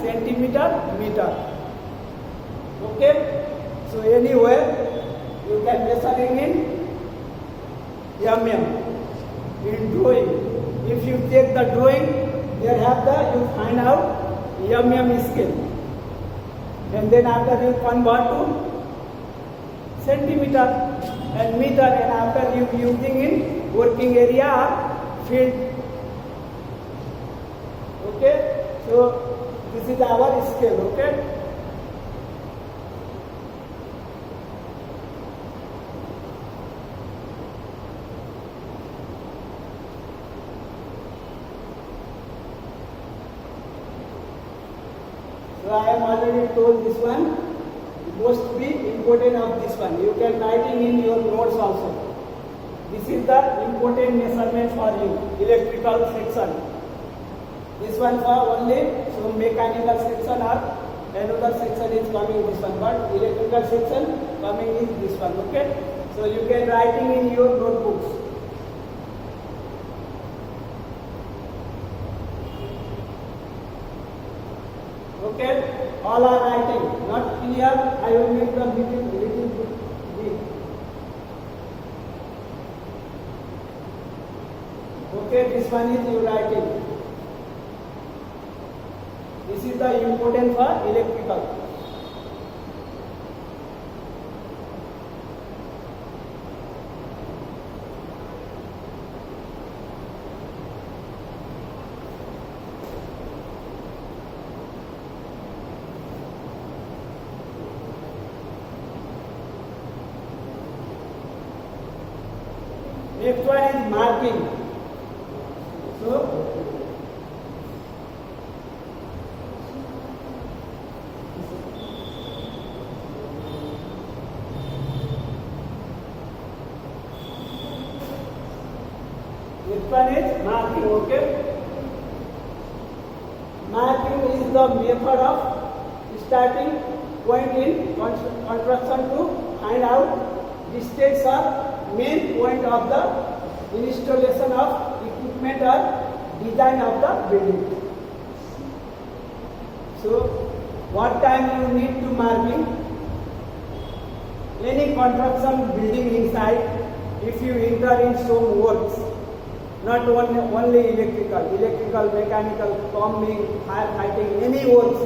centimeter, meter. Okay. So anywhere you can measuring in in drawing. If you take the drawing, there have you find out scale, and then after you convert to centimeter and meter, and after you using in working area or field. Okay, so this is our scale. Okay. So I am already told this one, most be important of this one. You can writing in your notes also. This is the important measurement for you, electrical section. This one for only, so mechanical section or another section is coming this one, but electrical section coming is this one. Okay, so you can writing in your notebooks. Okay, all are writing. Not clear, I will make the little bit big. Okay, this one is you writing. This is the important for electrical. Next one is marking. So, next one is marking. Okay. Marking is the method of starting point in construction to find out distance or main point of the installation of equipment or design of the building. So, what time you need to marking? Any construction building inside, if you enter in some works, not only electrical, mechanical, plumbing, firefighting, any works,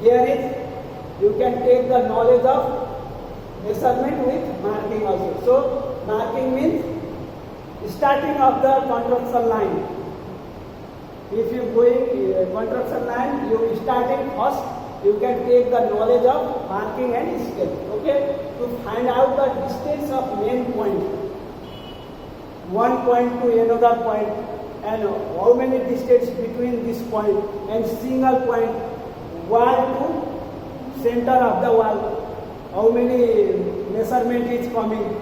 there is, you can take the knowledge of measurement with marking also. So, marking means starting of the construction line. If you going construction line, you starting first, you can take the knowledge of marking and scale. Okay, to find out the distance of main point, one point to another point, and how many distance between this point and single point, wall to center of the wall, how many measurement is coming,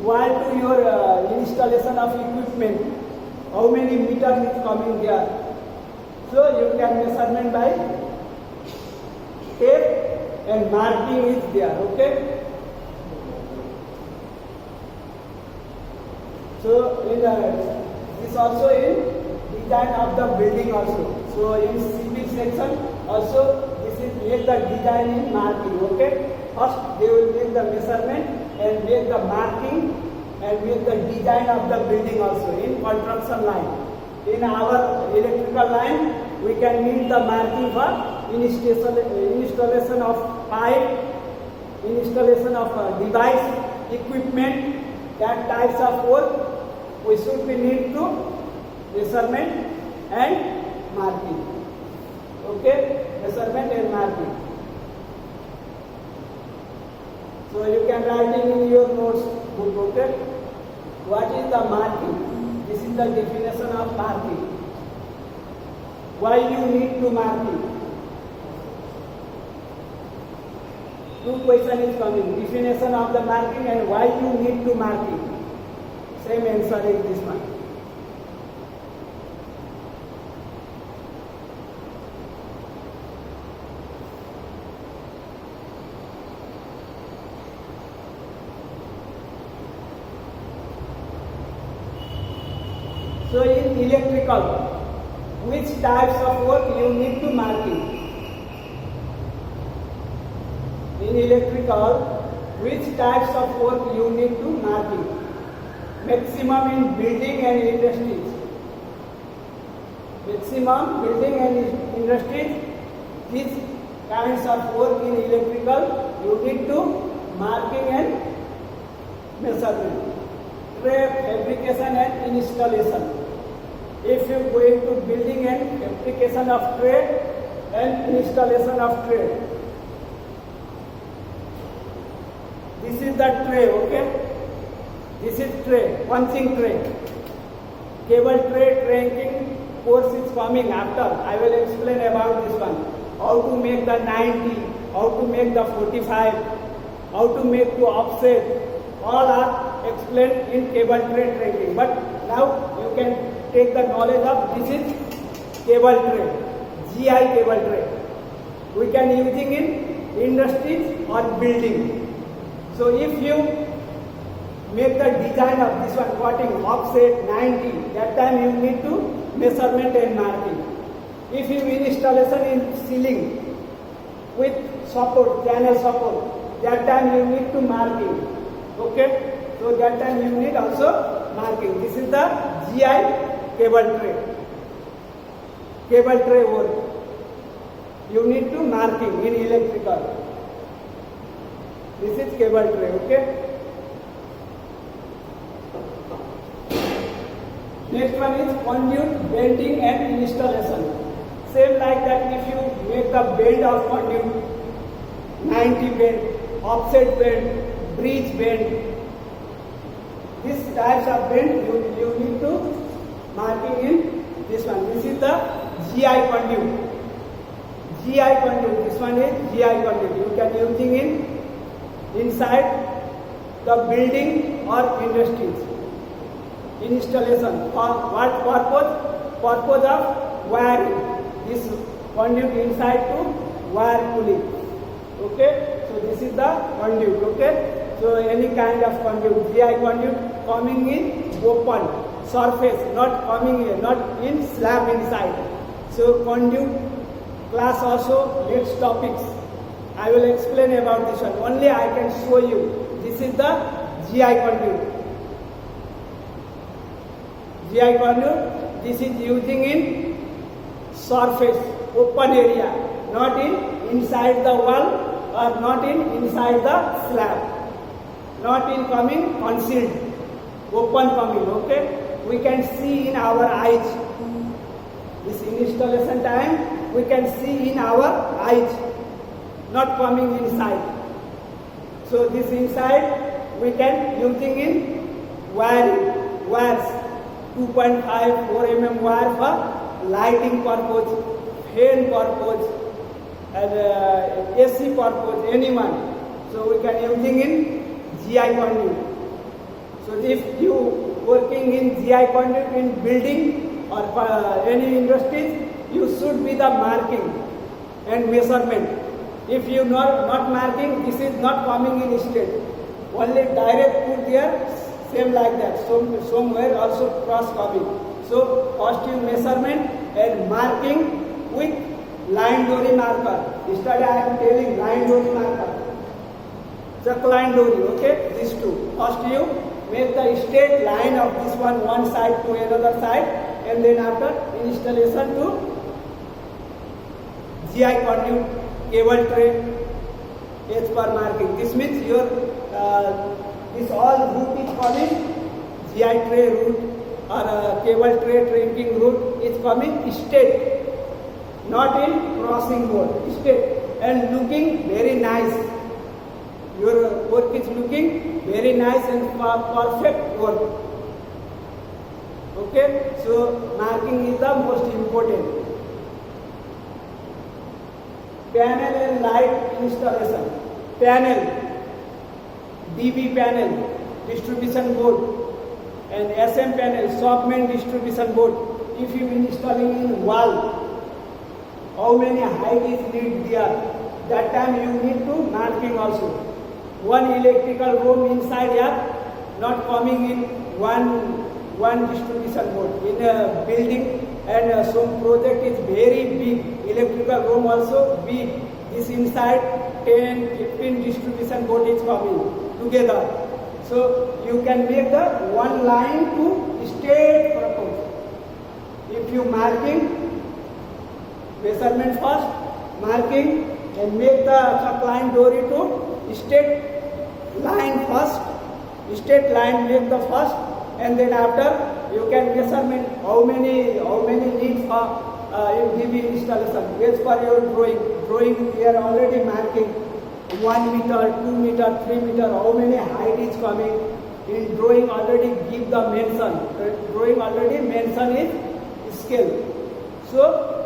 wall to your installation of equipment, how many meters is coming there. So you can measurement by tape and marking is there. Okay. So in this also in design of the building also. So in civil section also this is make the design in marking. Okay. First they will make the measurement and make the marking and make the design of the building also in construction line. In our electrical line, we can need the marking for installation of pipe, installation of device, equipment, that types of work we should be need to measurement and marking. Okay, measurement and marking. So you can write in your notes book. Okay, what is the marking? This is the definition of marking. Why you need to marking? Two questions is coming. Definition of the marking and why you need to marking. Same answer is this one. So in electrical, which types of work you need to marking. In electrical, which types of work you need to marking. Maximum in building and industries. Maximum building and industries, these kinds of work in electrical, you need to marking and measurement. Tray fabrication and installation. If you go into building and fabrication of tray and installation of tray. This is the tray, okay? This is tray, punching tray. Cable tray tracking course is coming after. I will explain about this one. How to make the 90, how to make the 45, how to make the offset. All are explained in cable tray tracking. But now you can take the knowledge of this is cable tray, GI cable tray. We can using in industries or building. So if you make the design of this one, cutting, offset, 90, that time you need to measurement and marking. If you installation in ceiling with support, channel support, that time you need to marking. Okay? So that time you need also marking. This is the GI cable tray. Cable tray work. You need to marking in electrical. This is cable tray, okay? Next one is conduit bending and installation. Same like that, if you make the bend of conduit, 90 bend, offset bend, bridge bend, these types of bend you need to marking in this one. This is the GI conduit. GI conduit, this one is GI conduit. You can using in inside the building or industries. Installation for what purpose? Purpose of wiring. This conduit inside to wire pulley. Okay, so this is the conduit. Okay, so any kind of conduit, GI conduit coming in open surface, not coming in, not in slab inside. So conduit class also next topics. I will explain about this one. Only I can show you. This is the GI conduit. GI conduit, this is using in surface, open area, not in inside the wall or not in inside the slab, not in coming concealed, open coming, okay? We can see in our eyes. This installation time, we can see in our eyes, not coming inside. So this inside, we can using in wires. 2.5, 4 mm wire for lighting purpose, fan purpose, and AC purpose, anyone. So we can using in GI conduit. So if you working in GI conduit in building or any industries, you should be the marking and measurement. If you not marking, this is not coming in state. Only direct put there. Same like that, somewhere also cross coming. So first you measurement and marking with line dory marker. Yesterday I am telling line dory marker. Chuck line dory, okay? These two. First you make the straight line of this one side to another side, and then after installation to GI conduit, cable tray, as per marking. This means your this all route is coming, GI tray route or cable tray tracking route is coming straight, not in crossing mode, straight and looking very nice. Your work is looking very nice and perfect work. Okay, so marking is the most important. Panel and light installation. Panel. DB panel, distribution board, and SM panel, shop main distribution board. If you installing in wall, how many height is need there? That time you need to marking also. One electrical room inside here, not coming in one one distribution board in a building, and some project is very big, electrical room also big. This inside 10, 15 distribution board is coming together. So you can make the one line to straight purpose. If you marking, measurement first, marking, and make the supplying dory to straight line first, straight line make the first, and then after you can measurement how many needs for MDB installation. As per your drawing we are already marking 1 meter, 2 meter, 3 meter, how many height is coming. In drawing already give the mention. Drawing already mention is scale. So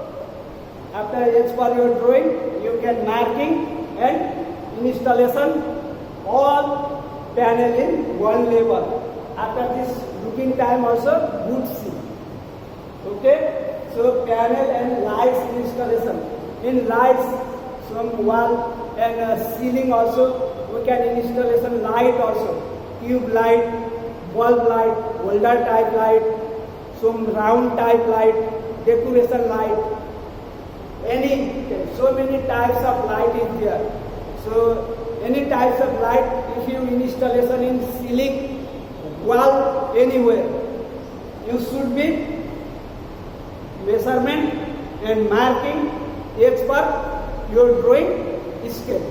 after as per your drawing you can marking and installation all panel in one level. After this looking time also good see. Okay, so panel and lights installation. In lights, some wall and ceiling also we can installation light also. Tube light, bulb light, holder type light, some round type light, decoration light. So many types of light is there. So any types of light, if you installation in ceiling, wall, anywhere, you should be measurement and marking as per your drawing scale.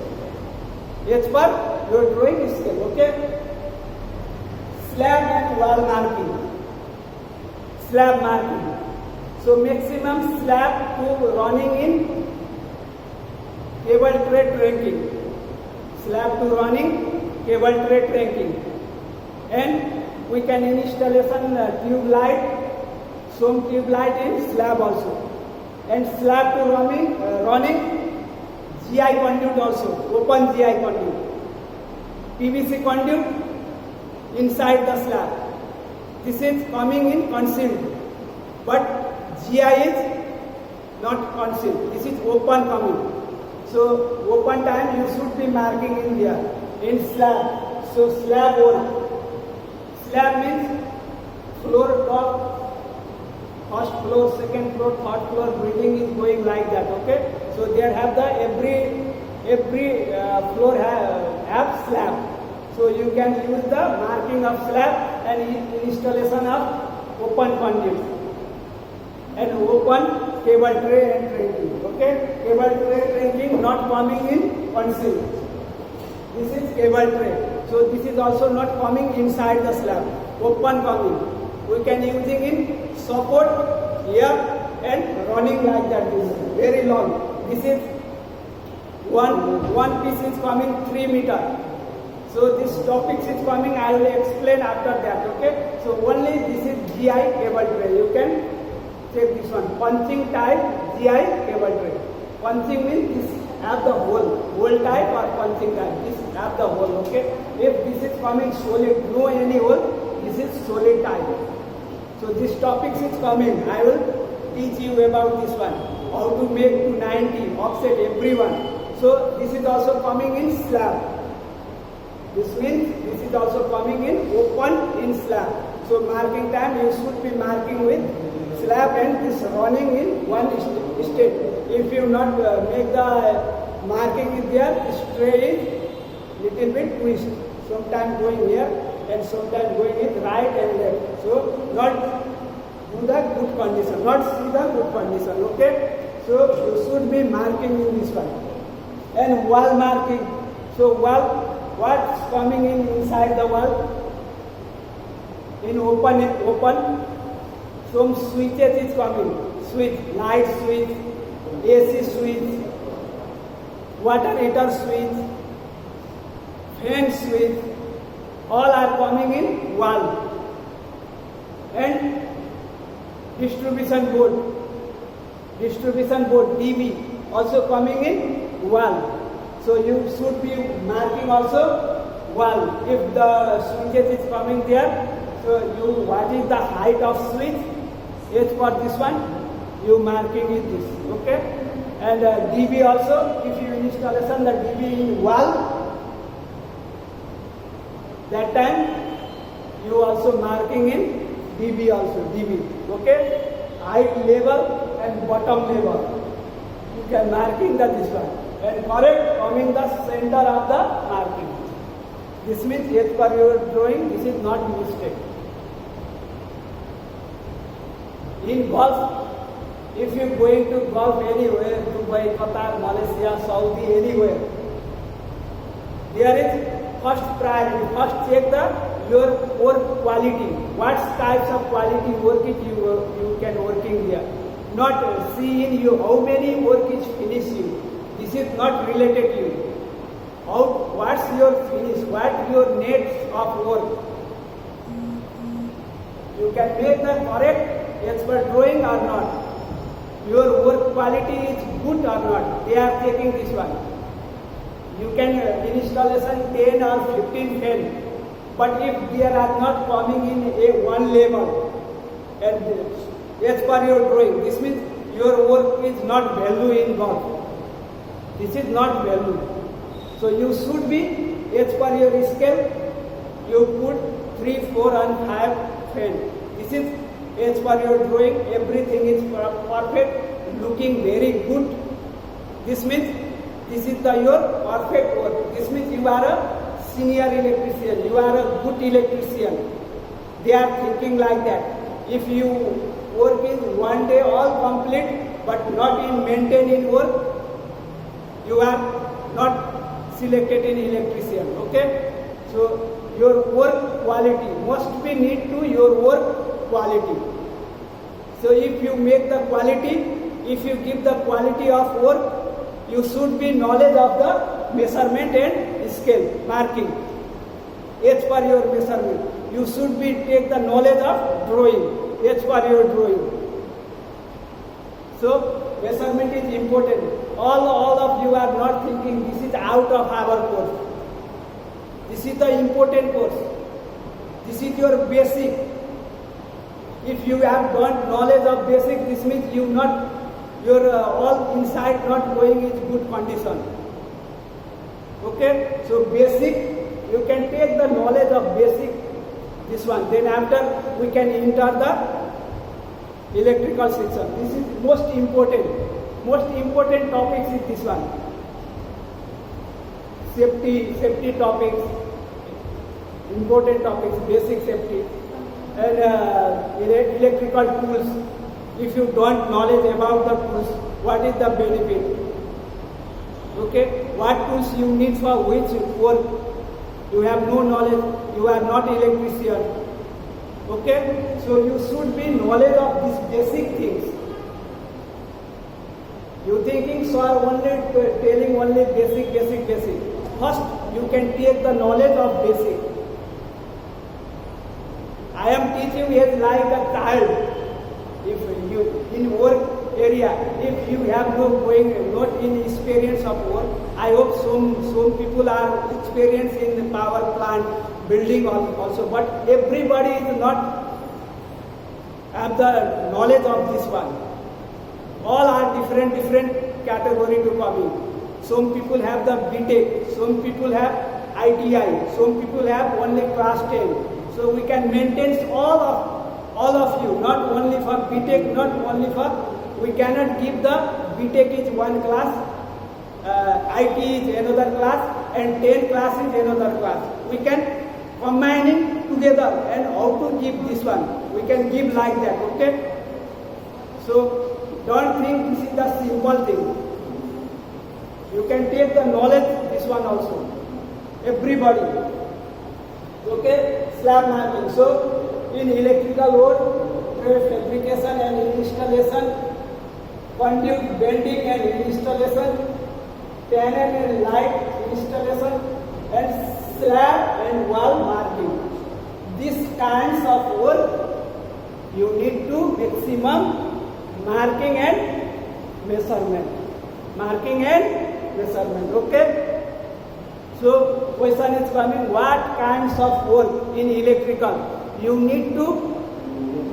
As per your drawing scale, okay? Slab and wall marking. Slab marking. So maximum slab to running in cable tray trunking. Slab to running cable tray trunking. And we can installation tube light, some tube light in slab also. And slab to running GI conduit also, open GI conduit. PVC conduit inside the slab. This is coming in concealed, but GI is not concealed. This is open coming. So open time you should be marking in there in slab. So slab one. Slab means floor top, first floor, second floor, third floor building is going like that. Okay. So there have the every floor have slab. So you can use the marking of slab and installation of open conduit and open cable tray and trunking. Okay, cable tray trunking not coming in concealed. This is cable tray. So this is also not coming inside the slab. Open coming. We can using in support here and running like that. This is very long. This is one piece is coming 3 meter. So this topic is coming, I will explain after that, okay? So only this is GI cable tray. You can check this one. Punching type GI cable tray. Punching means this have the hole type or punching type. This have the hole, okay? If this is coming solid, no any hole, this is solid type. So this topic is coming. I will teach you about this one. How to make to 90, offset everyone. So this is also coming in slab. This means this is also coming in open in slab. So marking time you should be marking with slab and this running in one state. If you not make the marking is there, this tray is little bit twist. Sometimes going here and sometimes going in right and left. So not do the good condition, not see the good condition. Okay. So you should be marking in this one. And wall marking. So wall. What's coming in inside the wall? In open, some switches is coming. Switch, light switch, AC switch, water heater switch, fan switch, all are coming in wall. And distribution board DB also coming in wall. So you should be marking also wall. If the switches is coming there, so you what is the height of switch? As for this one, you marking it this. Okay. And DB also, if you installation the DB in wall, that time you also marking in DB also, DB. Okay? Height level and bottom level. You can marking this one. And correct coming the center of the marking. This means as per your drawing, this is not mistake. In golf, if you going to golf anywhere, Dubai, Qatar, Malaysia, Saudi, anywhere, there is first priority. First check your work quality. What types of quality work you can working there. Not seeing you how many work is finishing. This is not related to you. What's your finish? What your needs of work? You can make the correct as per drawing or not. Your work quality is good or not. They are taking this one. You can installation 10 or 15 10. But if they are not coming in a one level and as per your drawing, this means your work is not value in golf. This is not value. So you should be as per your scale. You put 3, 4 and 5 pen. This is as per your drawing. Everything is perfect, looking very good. This means this is your perfect work. This means you are a senior electrician. You are a good electrician. They are thinking like that. If you work in one day all complete, but not in maintaining work, you are not selected in electrician. Okay? So your work quality must be need to your work quality. So if you make the quality, if you give the quality of work, you should be knowledge of the measurement and scale marking. As per your measurement, you should be take the knowledge of drawing. As per your drawing. So measurement is important. All of you are not thinking this is out of our course. This is the important course. This is your basic. If you have got knowledge of basic, this means you not your all inside not going in good condition. Okay, so basic you can take the knowledge of basic this one. Then after we can enter the electrical section. This is most important. Most important topics is this one. Safety topics, important topics, basic safety, and electrical tools. If you don't knowledge about the tools, what is the benefit? Okay, what tools you need for which work? You have no knowledge. You are not electrician. Okay, so you should be knowledge of these basic things. You thinking so are only telling only basic. First, you can take the knowledge of basic. I am teaching you like a child. If you in work area, if you have not in experience of work, I hope some people are experienced in the power plant building also, but everybody is not have the knowledge of this one. All are different category to come in. Some people have the BTech, some people have ITI, some people have only class 10. So we can maintain all of you, not only for BTech, not only for, we cannot give the BTech is one class, IT is another class, and 10 class is another class. We can combine it together, and how to give this one, we can give like that, okay? So don't think this is the simple thing. You can take the knowledge, this one also, everybody. Okay, slab marking. So in electrical work, fabrication and installation, conduit bending and installation, panel and light installation, and slab and wall marking. These kinds of work you need to maximum marking and measurement. Marking and measurement. Okay. So question is coming, what kinds of work in electrical you need to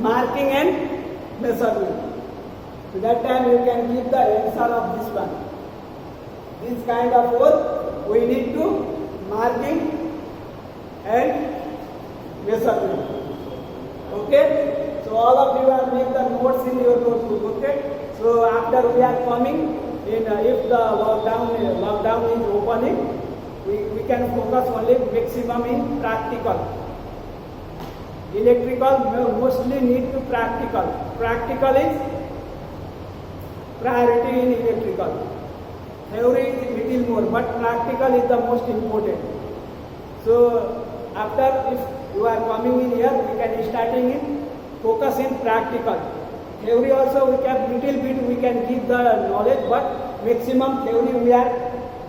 marking and measurement. So that time you can give the answer of this one. This kind of work we need to marking and measurement. Okay. So all of you have made the notes in your notebook. Okay. So after we are coming in, if the lockdown is opening, we can focus only maximum in practical. Electrical mostly need to practical. Practical is priority in electrical. Theory is little more, but practical is the most important. So after, if you are coming in here, we can starting in focus in practical. Theory also we can little bit we can give the knowledge, but maximum theory we are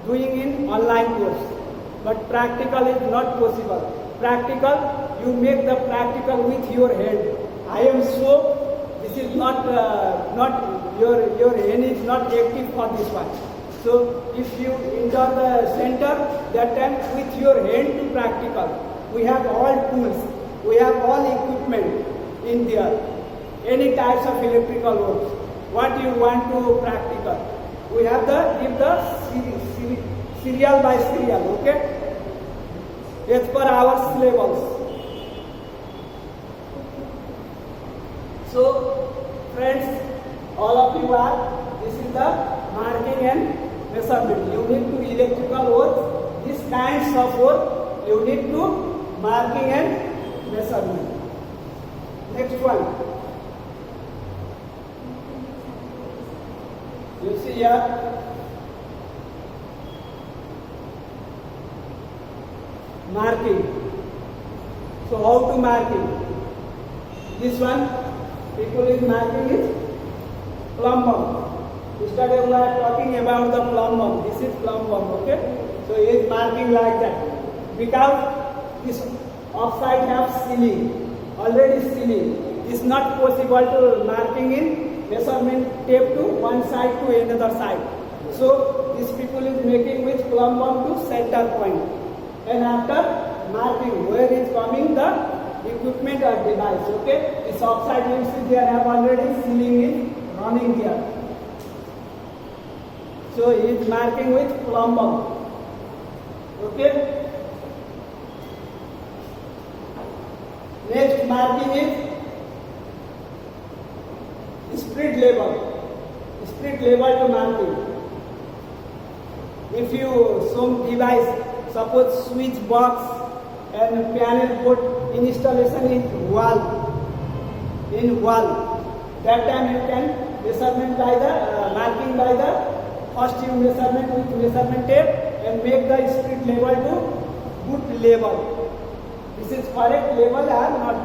doing in online course. But practical is not possible. Practical, you make the practical with your hand. I am sure this is not your hand is not active for this one. So if you enter the center, that time with your hand to practical. We have all tools, we have all equipment in there. Any types of electrical works. What you want to practical. We have serial by serial, okay? As per our syllabus. So friends, all of you are, this is the marking and measurement. You need to electrical work, these kinds of work, you need to marking and measurement. Next one. You see here, marking. So how to marking? This one, people is marking is plumb bomb. Yesterday we are talking about the plumb bomb. This is plumb bomb, okay? So he is marking like that. Because this offside have ceiling, already ceiling. It's not possible to marking in measurement tape to one side to another side. So these people is making with plumb bomb to center point. And after marking where is coming the equipment or device, okay? This offside you see there have already ceiling is running here. So he is marking with plumb bomb, okay? Next marking is spirit level. Spirit level to marking. If you some device, suppose switch box and panel board installation in wall, that time you can measurement by the marking by the first you measurement with measurement tape and make the spirit level to good level. This is correct level or not,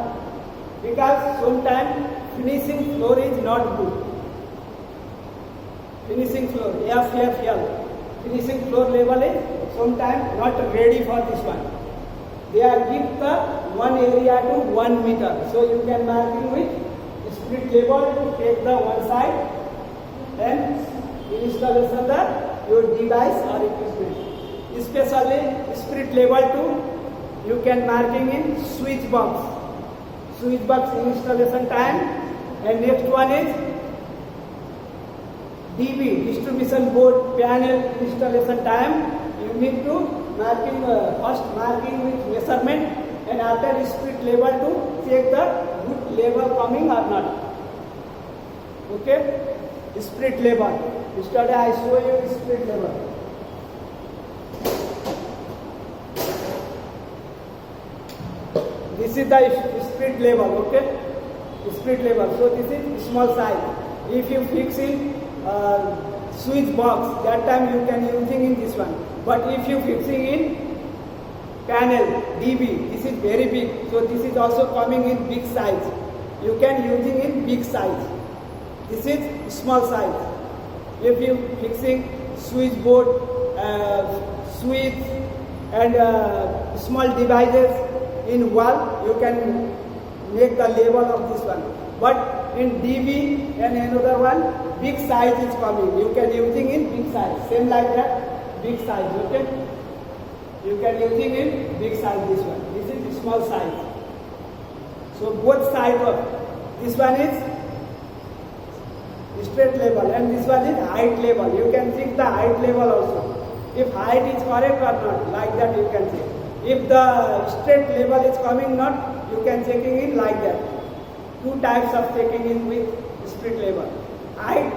because sometimes finishing floor is not good. Finishing floor, FFL. Finishing floor level is sometimes not ready for this one. They are give the one area to 1 meter. So you can marking with split level to take the one side and installation the your device or equipment. Especially split level to you can marking in switch box. Switch box installation time. And next one is DB, distribution board panel installation time. You need to marking first marking with measurement and after split level to check the good level coming or not. Okay, split level. Yesterday I show you split level. This is the split level. Okay, split level. So this is small size. If you fix in switch box, that time you can using in this one. But if you fixing in panel DB, this is very big. So this is also coming in big size. You can using in big size. This is small size. If you fixing switch board, switch and small devices in wall, you can make the level of this one. But in DB and another one, big size is coming. You can using in big size. Same like that, big size. Okay. You can using in big size this one. This is small size. So both sides of this one is straight level and this one is height level. You can check the height level also. If height is correct or not, like that you can check. If the straight level is coming not, you can checking it like that. two types of checking in with split level. Height,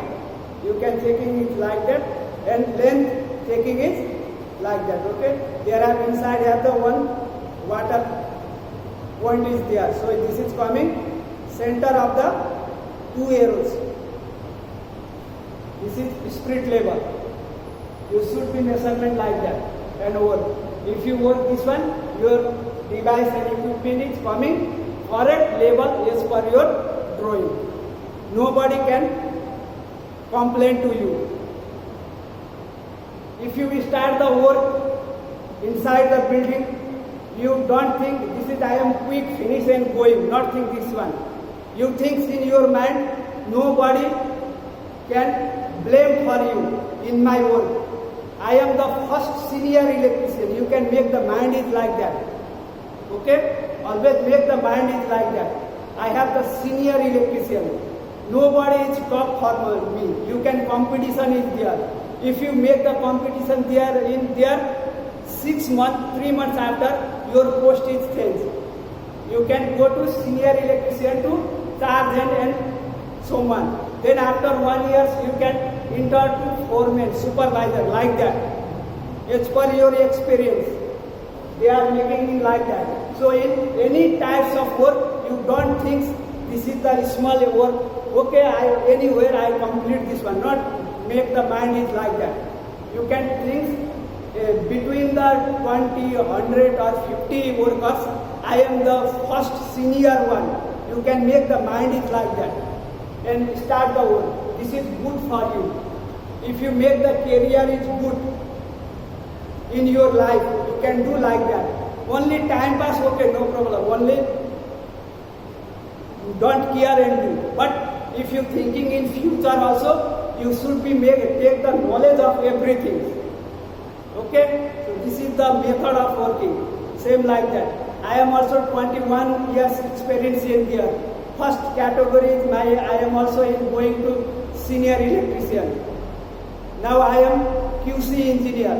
you can checking it like that, and length checking is like that. Okay, there are inside have the one water point is there, so this is coming center of the two arrows. This is split level. You should be measurement like that and over. If you work this one, your device and equipment is coming correct level as per your drawing. Nobody can complain to you. If you start the work inside the building, you don't think this is I am quick, finish and going, not think this one. You think in your mind, nobody can blame for you in my work. I am the first senior electrician. You can make the mind is like that. Okay? Always make the mind is like that. I have the senior electrician. Nobody is top for me. You can competition is there. If you make the competition there in there 6 months, 3 months after your post is changed. You can go to senior electrician to sergeant and so on. Then after 1 year you can enter to foreman, supervisor like that. As per your experience, they are making it like that. So in any types of work, you don't think this is the small work. Okay, anywhere I complete this one. Not make the mind is like that. You can think between the 20, 100 or 50 workers, I am the first senior one. You can make the mind is like that and start the work. This is good for you. If you make the career is good in your life, you can do like that. Only time pass, okay, no problem. Only don't care and do. But if you thinking in future also, you should be take the knowledge of everything. Okay? So this is the method of working. Same like that. I am also 21 years experience in there. First category is I am also going to senior electrician. Now I am QC engineer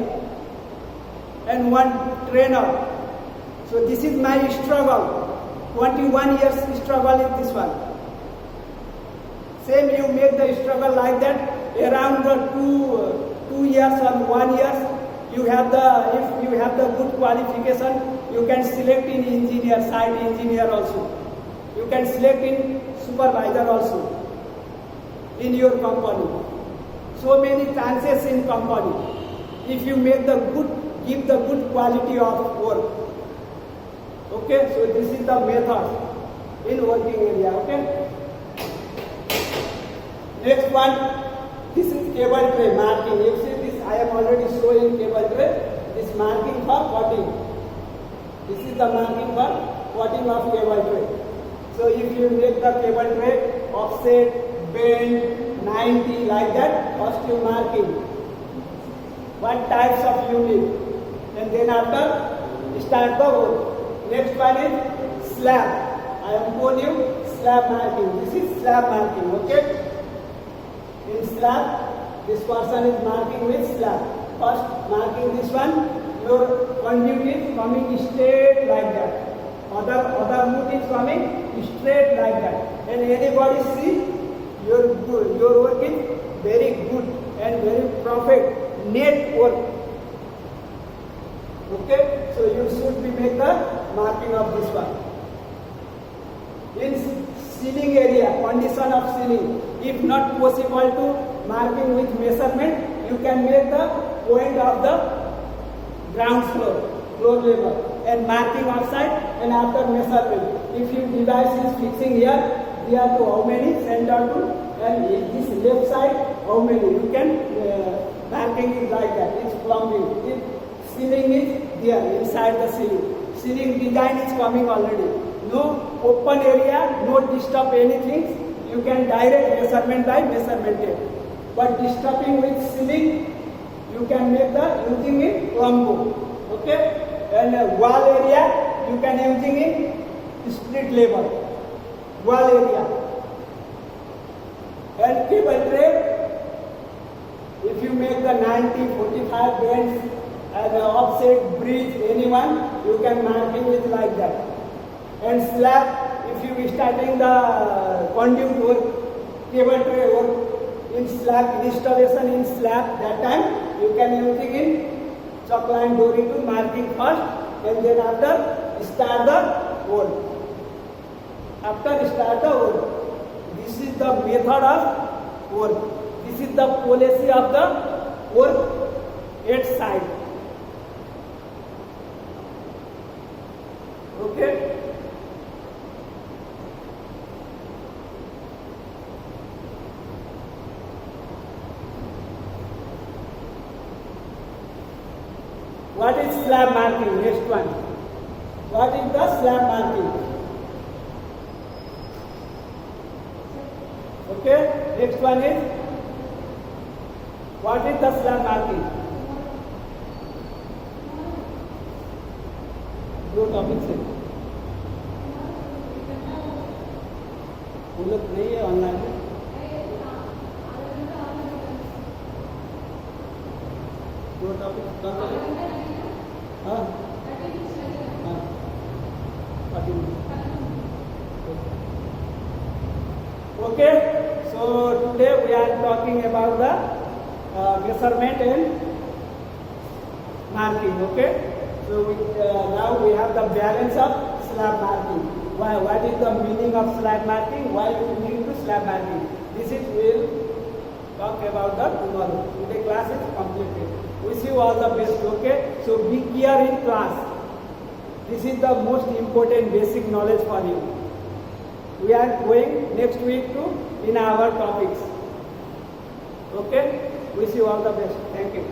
and one trainer. So this is my struggle. 21 years struggle is this one. Same you make the struggle like that. Around the 2 years or 1 year, you have the if you have the good qualification, you can select in engineer, site engineer also. You can select in supervisor also in your company. So many chances in company. If you make the good, give the good quality of work. Okay, so this is the method in working area. Okay. Next one, this is cable tray marking. You see this, I am already showing cable tray. This marking for cutting. This is the marking for cutting of cable tray. So if you make the cable tray offset, bend, 90 like that, first you marking what types of unit, and then after start the work. Next one is slab. I am told you slab marking. This is slab marking. Okay. In slab, this person is marking with slab. First marking this one. Your conduit is coming straight like that. Other route is coming straight like that. And anybody see your work is very good and very perfect, net work. Okay, so you should be make the marking of this one. In ceiling area, condition of ceiling, if not possible to marking with measurement, you can make the point of the ground floor level, and marking outside and after measurement. If your device is fixing here to how many, center to, and this left side, how many, you can marking is like that. It's plumbing. If ceiling is there, inside the ceiling. Ceiling design is coming already. No open area, no disturb anything. You can direct measurement by measurement tape. But disturbing with ceiling, you can make the using it plumbo. Okay? And wall area, you can using it split level. Wall area. And cable tray, if you make the 90, 45 bends, and offset, bridge, anyone, you can mark it with like that. And slab, if if you are starting the conduit work, cable tray work in slab, installation in slab, that time you can using in chalk line Dory to marking first, and then after start the work. After start the work, this is the method of work. This is the policy of the work at side. Okay. What is slab marking? Next one. What is the slab marking? Okay. Next one is, what is the slab marking? दो topic से उपलब्ध नहीं है online में. दो topic हाँ हाँ 30 minutes. Okay, so today we are talking about the measurement and marking. Okay, so now we have the balance of slab marking. What is the meaning of slab marking? Why you need to slab marking? This is we'll talk about the tomorrow. Today class is completed. Wish you all the best. Okay, so be clear in class. This is the most important basic knowledge for you. We are going next week to in our topics. Okay, wish you all the best. Thank you.